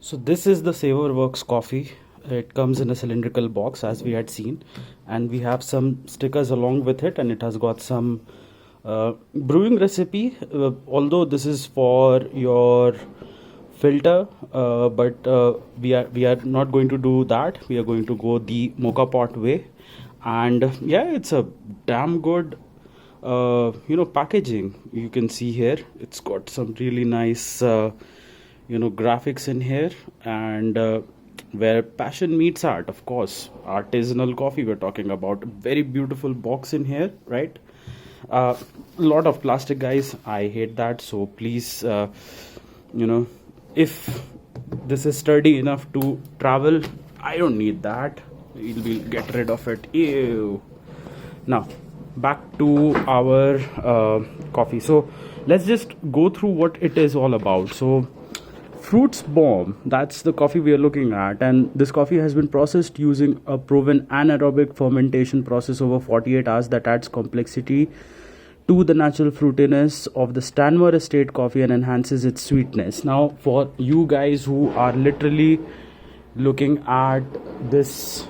So this is the SavorWorks coffee. It comes in a cylindrical box as we had seen, and we have some stickers along with it, and it has got some brewing recipe. Although this is for your filter, but we are not going to do that. We are going to go the mocha pot way, and yeah, it's a damn good packaging. You can see here it's got some really nice graphics in here, and where passion meets art, of course, artisanal coffee we're talking about. Very beautiful box in here, right? A lot of plastic, guys. I hate that, so please, you know if this is sturdy enough to travel, I don't need that. We'll get rid of it. Ew. Now back to our coffee. So let's just go through what it is all about. So Fruits Bomb, that's the coffee we are looking at, and this coffee has been processed using a proven anaerobic fermentation process over 48 hours that adds complexity to the natural fruitiness of the Stanmore Estate coffee and enhances its sweetness. Now, for you guys who are literally looking at this,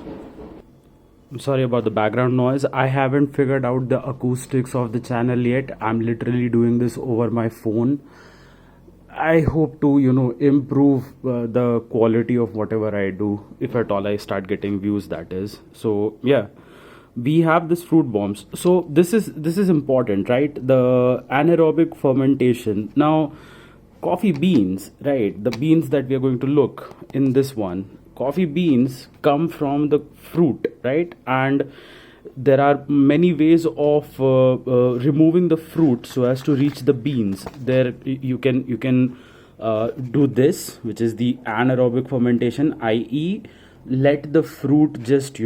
I'm sorry about the background noise. I haven't figured out the acoustics of the channel yet. I'm literally doing this over my phone. I hope to, improve the quality of whatever I do, if at all I start getting views, that is. So yeah, we have this fruit bombs. So this is important, right? The anaerobic fermentation. Now, coffee beans, right? The beans that we are going to look in this one. Coffee beans come from the fruit, right? And there are many ways of removing the fruit so as to reach the beans. There you can do this, which is the anaerobic fermentation, i.e., let the fruit just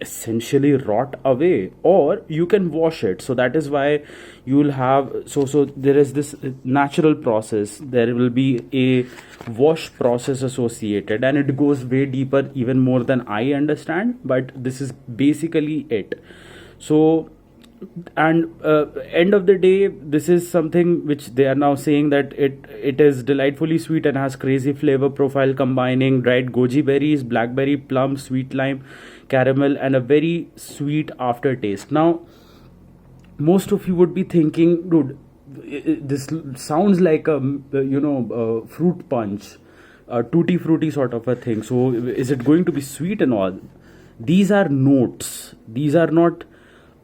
essentially rot away, or you can wash it. So that is why you'll have, so there is this natural process. There will be a wash process associated, and it goes way deeper, even more than I understand, but this is basically it. So, and end of the day, this is something which they are now saying that it is delightfully sweet and has crazy flavor profile, combining dried goji berries, blackberry, plum, sweet lime, caramel, and a very sweet aftertaste. Now, most of you would be thinking, dude, this sounds like a fruit punch, a tutti frutti sort of a thing. So is it going to be sweet and all? These are notes. These are not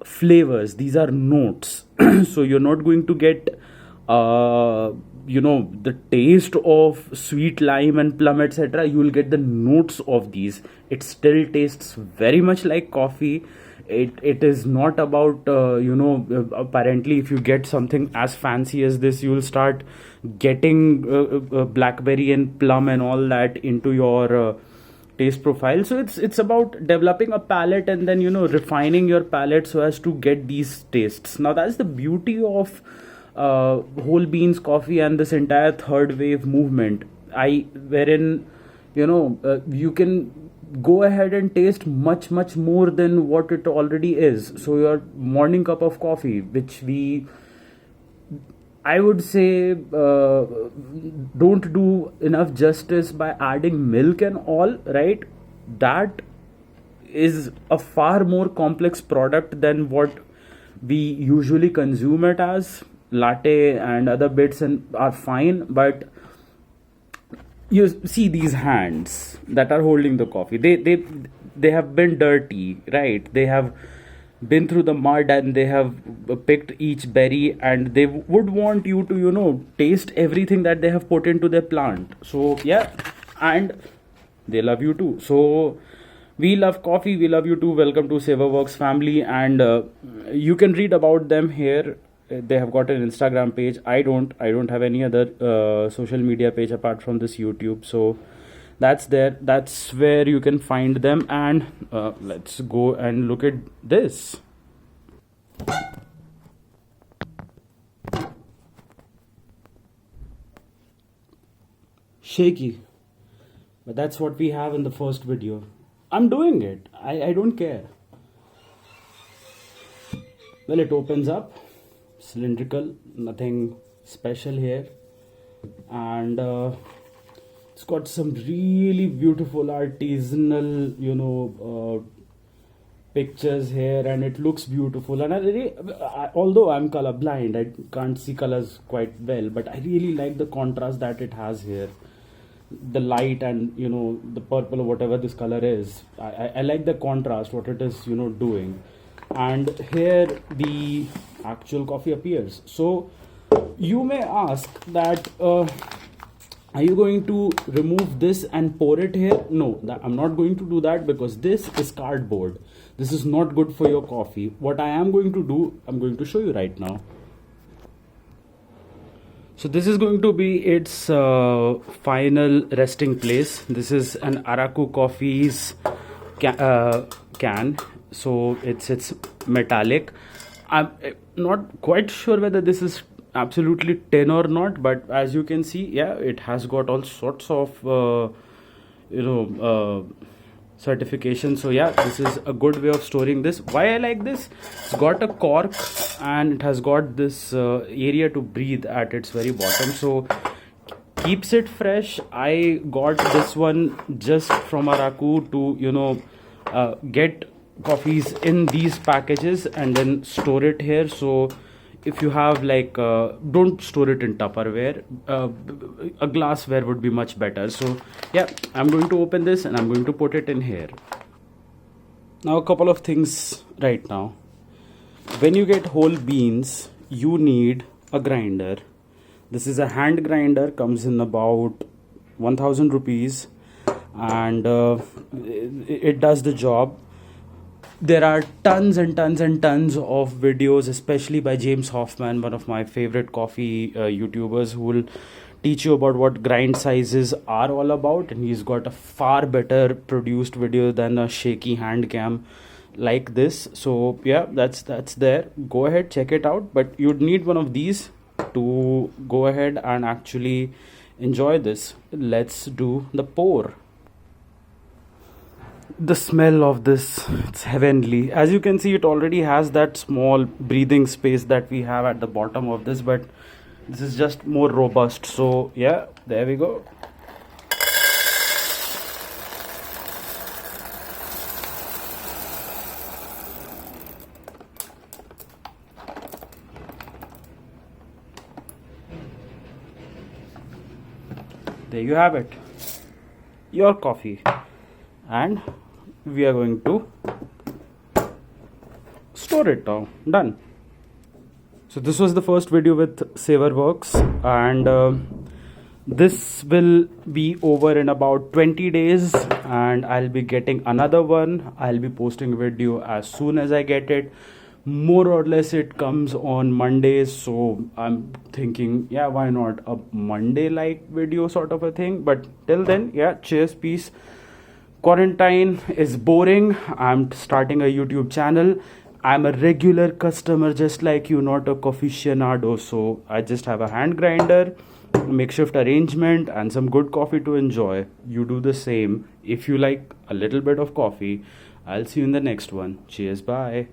flavors. These are notes. So you're not going to get the taste of sweet lime and plum, etc. You will get the notes of these. It still tastes very much like coffee. It is not about apparently, if you get something as fancy as this, you will start getting blackberry and plum and all that into your taste profile. So it's about developing a palate, and then refining your palate so as to get these tastes. Now, that's the beauty of whole beans coffee and this entire third wave movement, wherein you can go ahead and taste much more than what it already is. So your morning cup of coffee, which I would say don't do enough justice by adding milk and all, right? That is a far more complex product than what we usually consume it as. Latte and other bits and are fine, but you see these hands that are holding the coffee. They have been dirty, right? They have been through the mud, and they have picked each berry, and they would want you to taste everything that they have put into their plant. So yeah, and they love you too. So we love coffee, we love you too. Welcome to SavorWorks family, and you can read about them here. They have got an Instagram page. I don't have any other social media page apart from this YouTube. So that's where you can find them. And let's go and look at this. Shaky, but that's what we have in the first video. I'm doing it. I don't care. Well, it opens up, cylindrical, nothing special here. And It's got some really beautiful artisanal, pictures here, and it looks beautiful. And although I'm colorblind, I can't see colors quite well, but I really like the contrast that it has here. The light and the purple or whatever this color is. I like the contrast, what it is doing. And here the actual coffee appears. So you may ask that. Are you going to remove this and pour it here? No, I'm not going to do that because this is cardboard. This is not good for your coffee. What I am going to do, I'm going to show you right now. So this is going to be its final resting place. This is an Araku Coffee's can. So it's metallic. I'm not quite sure whether this is absolutely tin or not, but as you can see, yeah, it has got all sorts of certification. So yeah, this is a good way of storing this. Why I like this, it's got a cork and it has got this area to breathe at its very bottom, so keeps it fresh. I got this one just from Araku to get coffees in these packages and then store it here. So if you have don't store it in Tupperware, a glassware would be much better. So yeah, I'm going to open this and I'm going to put it in here. Now a couple of things right now. When you get whole beans, you need a grinder. This is a hand grinder, comes in about 1000 rupees, and it does the job. There are tons and tons and tons of videos, especially by James Hoffman, one of my favorite coffee YouTubers, who will teach you about what grind sizes are all about, and he's got a far better produced video than a shaky hand cam like this. So yeah, that's there. Go ahead, check it out, but you'd need one of these to go ahead and actually enjoy this. Let's do the pour. The smell of this, it's heavenly. As you can see, it already has that small breathing space that we have at the bottom of this, but this is just more robust. So yeah, there we go. There you have it, your coffee, and we are going to store it now. Done. So this was the first video with Saverworks, and this will be over in about 20 days, and I'll be getting another one. I'll be posting a video as soon as I get it. More or less it comes on Mondays, so I'm thinking, yeah, why not a Monday like video sort of a thing. But till then, yeah, cheers, peace. Quarantine is boring. I'm starting a YouTube channel. I'm a regular customer just like you, not a coffeecionado. So I just have a hand grinder, makeshift arrangement, and some good coffee to enjoy. You do the same if you like a little bit of coffee. I'll see you in the next one. Cheers, bye.